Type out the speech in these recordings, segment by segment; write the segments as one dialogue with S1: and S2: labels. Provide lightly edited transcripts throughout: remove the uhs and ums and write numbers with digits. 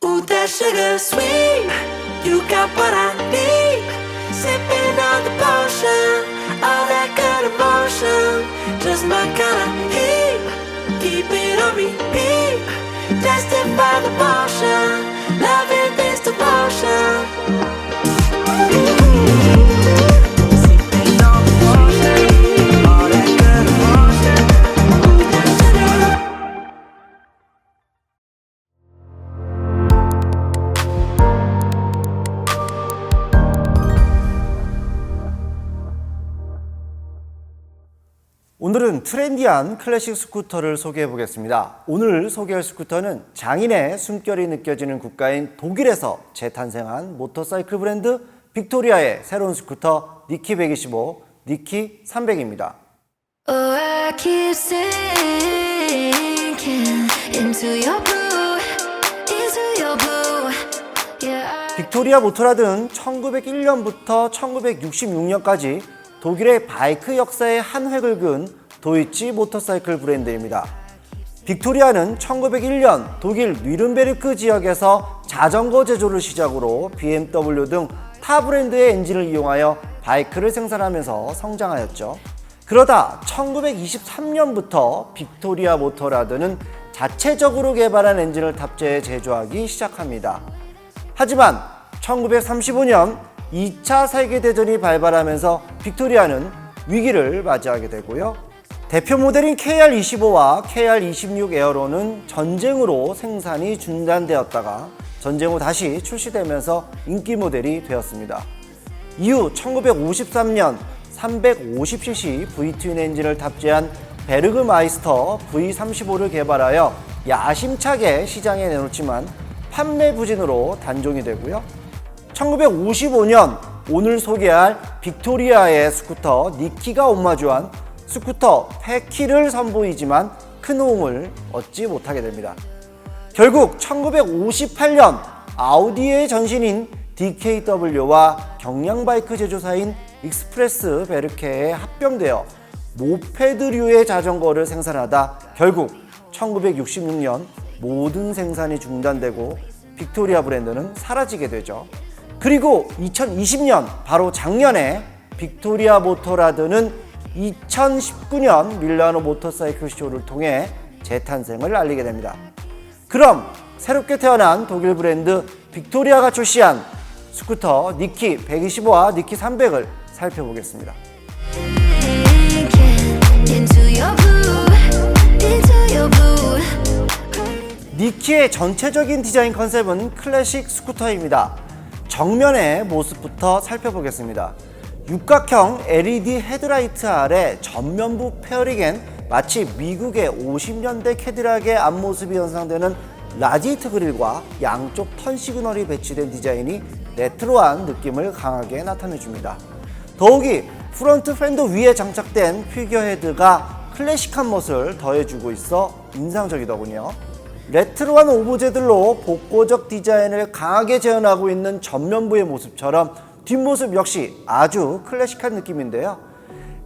S1: Ooh, that sugar sweet, you got what I need. Sipping on the potion, all that good emotion, just my kind of heat. Keep it on repeat, tested by the potion, loving this devotion. Sipping on the potion, all that good emotion. Ooh, that sugar.
S2: 오늘은 트렌디한 클래식 스쿠터를 소개해 보겠습니다. 오늘 소개할 스쿠터는 장인의 숨결이 느껴지는 국가인 독일에서 재탄생한 모터사이클 브랜드 빅토리아의 새로운 스쿠터 니키 125, 니키 300입니다.
S3: Oh, I keep sinking into your blue, into your blue. Yeah.
S2: 빅토리아 모터라드는 1901년부터 1966년까지 독일의 바이크 역사의 한 획을 그은 도이치 모터사이클 브랜드입니다. 빅토리아는 1901년 독일 뉘른베르크 지역에서 자전거 제조를 시작으로 BMW 등 타 브랜드의 엔진을 이용하여 바이크를 생산하면서 성장하였죠. 그러다 1923년부터 빅토리아 모터라드는 자체적으로 개발한 엔진을 탑재해 제조하기 시작합니다. 하지만 1935년 2차 세계대전이 발발하면서 빅토리아는 위기를 맞이하게 되고요. 대표 모델인 KR25와 KR26 에어로는 전쟁으로 생산이 중단되었다가 전쟁 후 다시 출시되면서 인기 모델이 되었습니다. 이후 1953년 350cc V-트윈 엔진을 탑재한 베르그마이스터 V35를 개발하여 야심차게 시장에 내놓지만 판매 부진으로 단종이 되고요. 1955년 오늘 소개할 빅토리아의 스쿠터 니키가 오마주한 스쿠터 패키를 선보이지만 큰 호응을 얻지 못하게 됩니다. 결국 1958년 아우디의 전신인 DKW와 경량바이크 제조사인 익스프레스 베르케에 합병되어 모페드류의 자전거를 생산하다 결국 1966년 모든 생산이 중단되고 빅토리아 브랜드는 사라지게 되죠. 그리고 2020년 바로 작년에 빅토리아 모터라드는 2019년 밀라노 모터사이클 쇼를 통해 재탄생을 알리게 됩니다. 그럼 새롭게 태어난 독일 브랜드 빅토리아가 출시한 스쿠터 니키 125와 니키 300을 살펴보겠습니다.
S3: Into your blue, into your blue.
S2: 니키의 전체적인 디자인 컨셉은 클래식 스쿠터입니다. 정면의 모습부터 살펴보겠습니다. 육각형 LED 헤드라이트 아래 전면부 페어링엔 마치 미국의 50년대 캐딜락의 앞모습이 연상되는 라디에이터 그릴과 양쪽 턴 시그널이 배치된 디자인이 레트로한 느낌을 강하게 나타내줍니다. 더욱이 프론트 팬더 위에 장착된 피겨 헤드가 클래식한 멋을 더해주고 있어 인상적이더군요. 레트로한 오브제들로 복고적 디자인을 강하게 재현하고 있는 전면부의 모습처럼 뒷모습 역시 아주 클래식한 느낌인데요.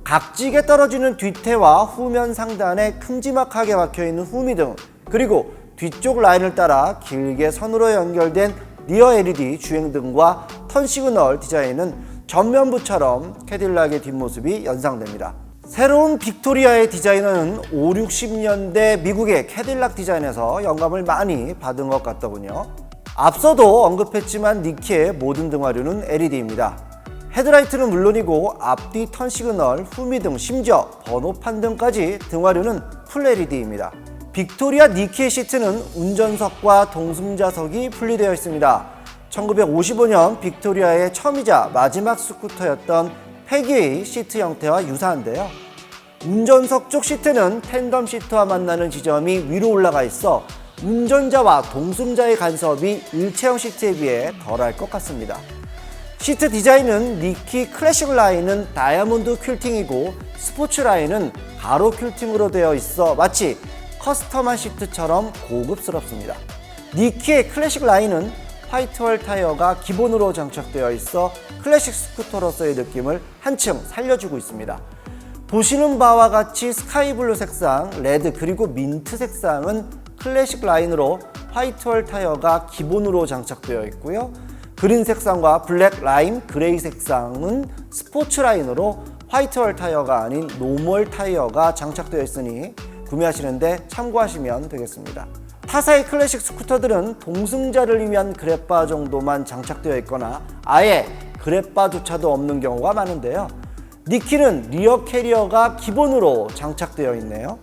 S2: 각지게 떨어지는 뒤태와 후면 상단에 큼지막하게 박혀있는 후미등, 그리고 뒤쪽 라인을 따라 길게 선으로 연결된 리어 LED 주행등과 턴 시그널 디자인은 전면부처럼 캐딜락의 뒷모습이 연상됩니다. 새로운 빅토리아의 디자이너는 5, 60년대 미국의 캐딜락 디자인에서 영감을 많이 받은 것 같더군요. 앞서도 언급했지만 니키의 모든 등화류는 LED입니다. 헤드라이트는 물론이고 앞뒤 턴 시그널, 후미등, 심지어 번호판 등까지 등화류는 풀 LED입니다. 빅토리아 니키의 시트는 운전석과 동승자석이 분리되어 있습니다. 1955년 빅토리아의 처음이자 마지막 스쿠터였던 패기의 시트 형태와 유사한데요. 운전석 쪽 시트는 텐덤 시트와 만나는 지점이 위로 올라가 있어 운전자와 동승자의 간섭이 일체형 시트에 비해 덜할 것 같습니다. 시트 디자인은 니키 클래식 라인은 다이아몬드 퀼팅이고 스포츠 라인은 가로 퀼팅으로 되어 있어 마치 커스텀한 시트처럼 고급스럽습니다. 니키의 클래식 라인은 화이트월 타이어가 기본으로 장착되어 있어 클래식 스쿠터로서의 느낌을 한층 살려주고 있습니다. 보시는 바와 같이 스카이블루 색상, 레드 그리고 민트 색상은 클래식 라인으로 화이트월 타이어가 기본으로 장착되어 있고요. 그린 색상과 블랙 라임, 그레이 색상은 스포츠 라인으로 화이트월 타이어가 아닌 노멀 타이어가 장착되어 있으니 구매하시는데 참고하시면 되겠습니다. 타사의 클래식 스쿠터들은 동승자를 위한 그랩바 정도만 장착되어 있거나 아예 그랩바조차도 없는 경우가 많은데요. 니키는 리어 캐리어가 기본으로 장착되어 있네요.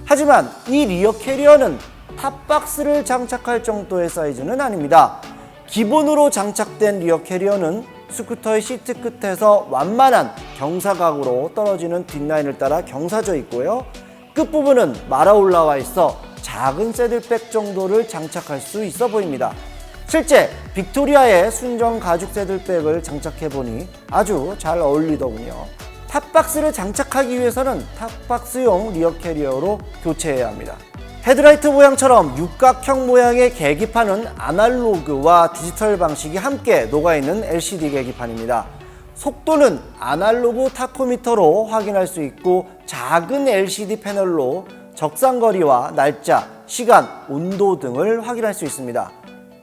S2: 하지만 이 리어 캐리어는 탑박스를 장착할 정도의 사이즈는 아닙니다. 기본으로 장착된 리어 캐리어는 스쿠터의 시트 끝에서 완만한 경사각으로 떨어지는 뒷라인을 따라 경사져 있고요. 끝부분은 말아 올라와 있어 작은 새들백 정도를 장착할 수 있어 보입니다. 실제 빅토리아의 순정 가죽 새들백을 장착해보니 아주 잘 어울리더군요. 탑박스를 장착하기 위해서는 탑박스용 리어 캐리어로 교체해야 합니다. 헤드라이트 모양처럼 육각형 모양의 계기판은 아날로그와 디지털 방식이 함께 녹아있는 LCD 계기판입니다. 속도는 아날로그 타코미터로 확인할 수 있고 작은 LCD 패널로 적상거리와 날짜, 시간, 온도 등을 확인할 수 있습니다.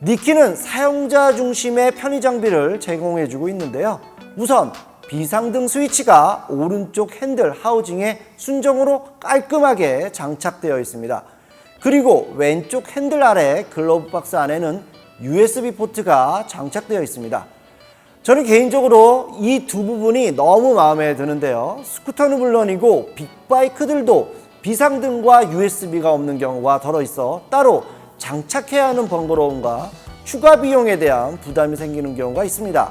S2: 니키는 사용자 중심의 편의 장비를 제공해주고 있는데요. 우선 비상등 스위치가 오른쪽 핸들 하우징에 순정으로 깔끔하게 장착되어 있습니다. 그리고 왼쪽 핸들 아래 글러브 박스 안에는 USB 포트가 장착되어 있습니다. 저는 개인적으로 이 두 부분이 너무 마음에 드는데요. 스쿠터는 물론이고 빅바이크들도 비상등과 USB가 없는 경우가 덜어 있어 따로 장착해야 하는 번거로움과 추가 비용에 대한 부담이 생기는 경우가 있습니다.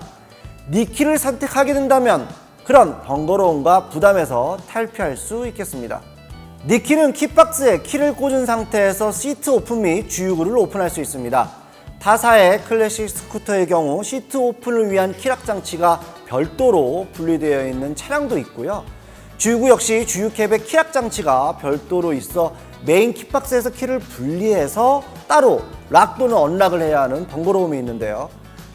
S2: 니키를 선택하게 된다면 그런 번거로움과 부담에서 탈피할 수 있겠습니다. 니키는 키박스에 키를 꽂은 상태에서 시트 오픈 및 주유구를 오픈할 수 있습니다. 타사의 클래식 스쿠터의 경우 시트 오픈을 위한 키락 장치가 별도로 분리되어 있는 차량도 있고요. 주유구 역시 주유캡에 키락 장치가 별도로 있어 메인 키박스에서 키를 분리해서 따로 락 또는 언락을 해야 하는 번거로움이 있는데요.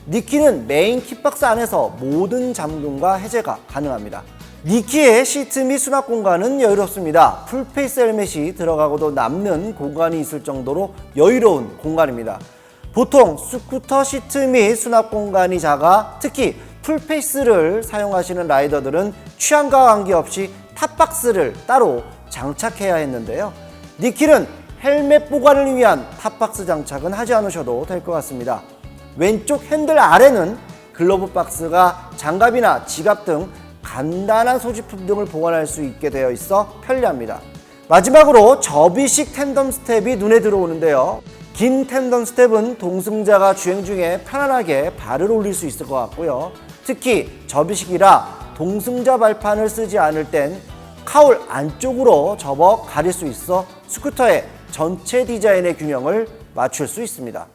S2: 니키는 메인 키박스 안에서 모든 잠금과 해제가 가능합니다. 니키의 시트 및 수납 공간은 여유롭습니다. 풀페이스 헬멧이 들어가고도 남는 공간이 있을 정도로 여유로운 공간입니다. 보통 스쿠터 시트 및 수납 공간이 작아 특히 풀페이스를 사용하시는 라이더들은 취향과 관계없이 탑박스를 따로 장착해야 했는데요. 니키는 헬멧 보관을 위한 탑박스 장착은 하지 않으셔도 될 것 같습니다. 왼쪽 핸들 아래는 글러브 박스가 장갑이나 지갑 등 간단한 소지품 등을 보관할 수 있게 되어 있어 편리합니다. 마지막으로 접이식 텐덤 스텝이 눈에 들어오는데요. 긴 텐덤 스텝은 동승자가 주행 중에 편안하게 발을 올릴 수 있을 것 같고요. 특히 접이식이라 동승자 발판을 쓰지 않을 땐 카울 안쪽으로 접어 가릴 수 있어 스쿠터의 전체 디자인의 균형을 맞출 수 있습니다.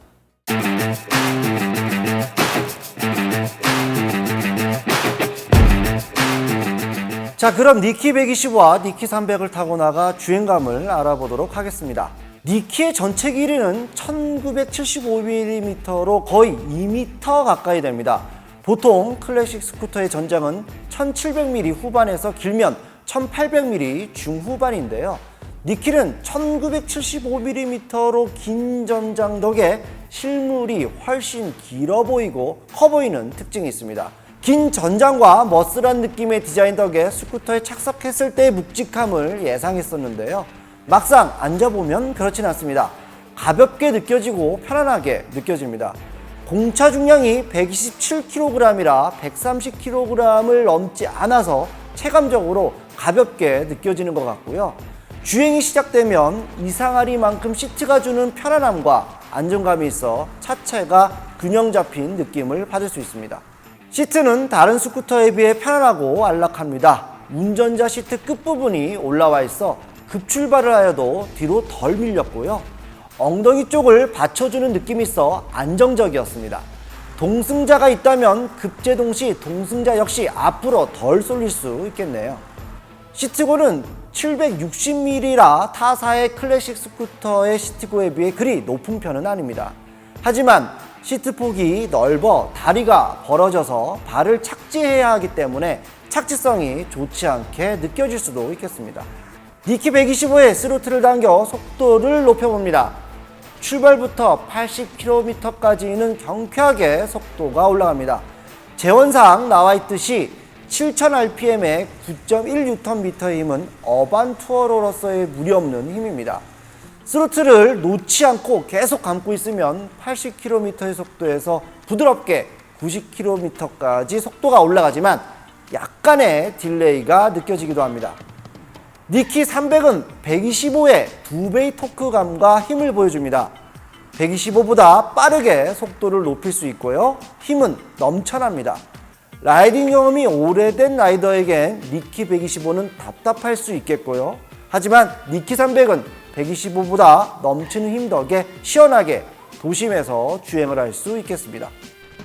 S2: 자, 그럼 니키 125와 니키 300을 타고 나가 주행감을 알아보도록 하겠습니다. 니키의 전체 길이는 1975mm로 거의 2m 가까이 됩니다. 보통 클래식 스쿠터의 전장은 1700mm 후반에서 길면 1800mm 중후반인데요. 니키는 1975mm로 긴 전장 덕에 실물이 훨씬 길어 보이고 커 보이는 특징이 있습니다. 긴 전장과 머슬한 느낌의 디자인 덕에 스쿠터에 착석했을 때의 묵직함을 예상했었는데요. 막상 앉아보면 그렇진 않습니다. 가볍게 느껴지고 편안하게 느껴집니다. 공차 중량이 127kg이라 130kg을 넘지 않아서 체감적으로 가볍게 느껴지는 것 같고요. 주행이 시작되면 이상하리만큼 시트가 주는 편안함과 안정감이 있어 차체가 균형 잡힌 느낌을 받을 수 있습니다. 시트는 다른 스쿠터에 비해 편안하고 안락합니다. 운전자 시트 끝부분이 올라와 있어 급출발을 하여도 뒤로 덜 밀렸고요. 엉덩이 쪽을 받쳐주는 느낌이 있어 안정적이었습니다. 동승자가 있다면 급제동 시 동승자 역시 앞으로 덜 쏠릴 수 있겠네요. 시트고는 760mm라 타사의 클래식 스쿠터의 시트고에 비해 그리 높은 편은 아닙니다. 하지만 시트폭이 넓어 다리가 벌어져서 발을 착지해야 하기 때문에 착지성이 좋지 않게 느껴질 수도 있겠습니다. 니키 125에 스로틀을 당겨 속도를 높여봅니다. 출발부터 80km까지는 경쾌하게 속도가 올라갑니다. 제원상 나와 있듯이 7000rpm의 9.1Nm의 힘은 어반 투어러로서의 무리없는 힘입니다. 스로틀을 놓지 않고 계속 감고 있으면 80km의 속도에서 부드럽게 90km까지 속도가 올라가지만 약간의 딜레이가 느껴지기도 합니다. 니키 300은 125의 2배의 토크감과 힘을 보여줍니다. 125보다 빠르게 속도를 높일 수 있고요. 힘은 넘쳐납니다. 라이딩 경험이 오래된 라이더에겐 니키 125는 답답할 수 있겠고요. 하지만 니키 300은 125보다 넘치는 힘 덕에 시원하게 도심에서 주행을 할 수 있겠습니다.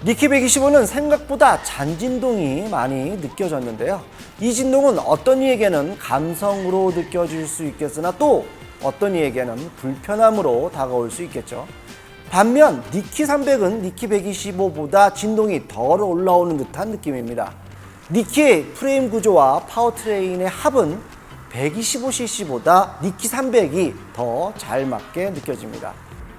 S2: 니키 125는 생각보다 잔진동이 많이 느껴졌는데요. 이 진동은 어떤 이에게는 감성으로 느껴질 수 있겠으나 또 어떤 이에게는 불편함으로 다가올 수 있겠죠. 반면 니키 300은 니키 125보다 진동이 덜 올라오는 듯한 느낌입니다. 니키의 프레임 구조와 파워트레인의 합은 125cc보다 니키 300이 더 잘 맞게 느껴집니다.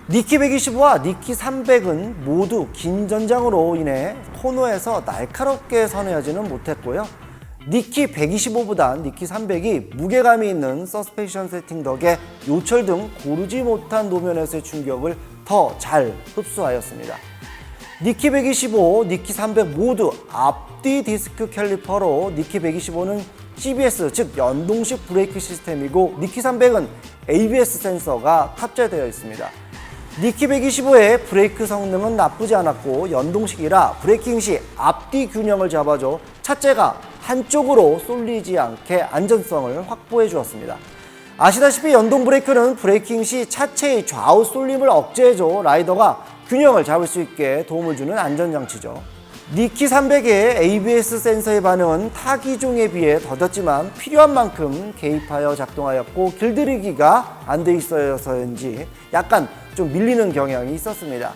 S2: 니키 125와 니키 300은 모두 긴 전장으로 인해 코너에서 날카롭게 선회하지는 못했고요. 니키 125보다 니키 300이 무게감이 있는 서스펜션 세팅 덕에 요철 등 고르지 못한 노면에서의 충격을 더 잘 흡수하였습니다. 니키 125, 니키 300 모두 앞뒤 디스크 캘리퍼로 니키 125는 CBS 즉 연동식 브레이크 시스템이고 니키 300은 ABS 센서가 탑재되어 있습니다. 니키 125의 브레이크 성능은 나쁘지 않았고 연동식이라 브레이킹 시 앞뒤 균형을 잡아줘 차체가 한쪽으로 쏠리지 않게 안전성을 확보해 주었습니다. 아시다시피 연동 브레이크는 브레이킹 시 차체의 좌우 쏠림을 억제해줘 라이더가 균형을 잡을 수 있게 도움을 주는 안전장치죠. 니키 300의 ABS 센서의 반응은 타 기종에 비해 더뎠지만 필요한 만큼 개입하여 작동하였고 길들이기가 안 돼 있어서인지 약간 좀 밀리는 경향이 있었습니다.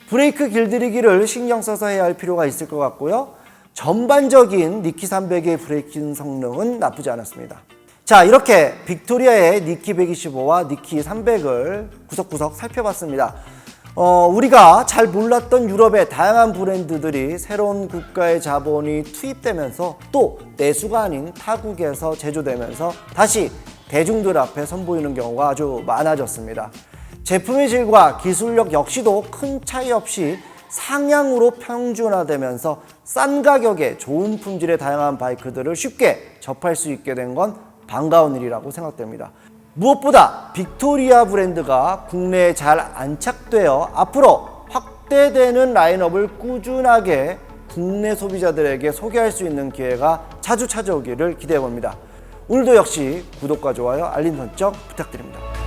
S2: 브레이크 길들이기를 신경 써서 해야 할 필요가 있을 것 같고요. 전반적인 니키 300의 브레이킹 성능은 나쁘지 않았습니다. 자, 이렇게 빅토리아의 니키 125와 니키 300을 구석구석 살펴봤습니다. 우리가 잘 몰랐던 유럽의 다양한 브랜드들이 새로운 국가의 자본이 투입되면서 또 내수가 아닌 타국에서 제조되면서 다시 대중들 앞에 선보이는 경우가 아주 많아졌습니다. 제품의 질과 기술력 역시도 큰 차이 없이 상향으로 평준화되면서 싼 가격에 좋은 품질의 다양한 바이크들을 쉽게 접할 수 있게 된 건 반가운 일이라고 생각됩니다. 무엇보다 빅토리아 브랜드가 국내에 잘 안착되어 앞으로 확대되는 라인업을 꾸준하게 국내 소비자들에게 소개할 수 있는 기회가 자주 찾아오기를 기대해 봅니다. 오늘도 역시 구독과 좋아요, 알림 설정 부탁드립니다.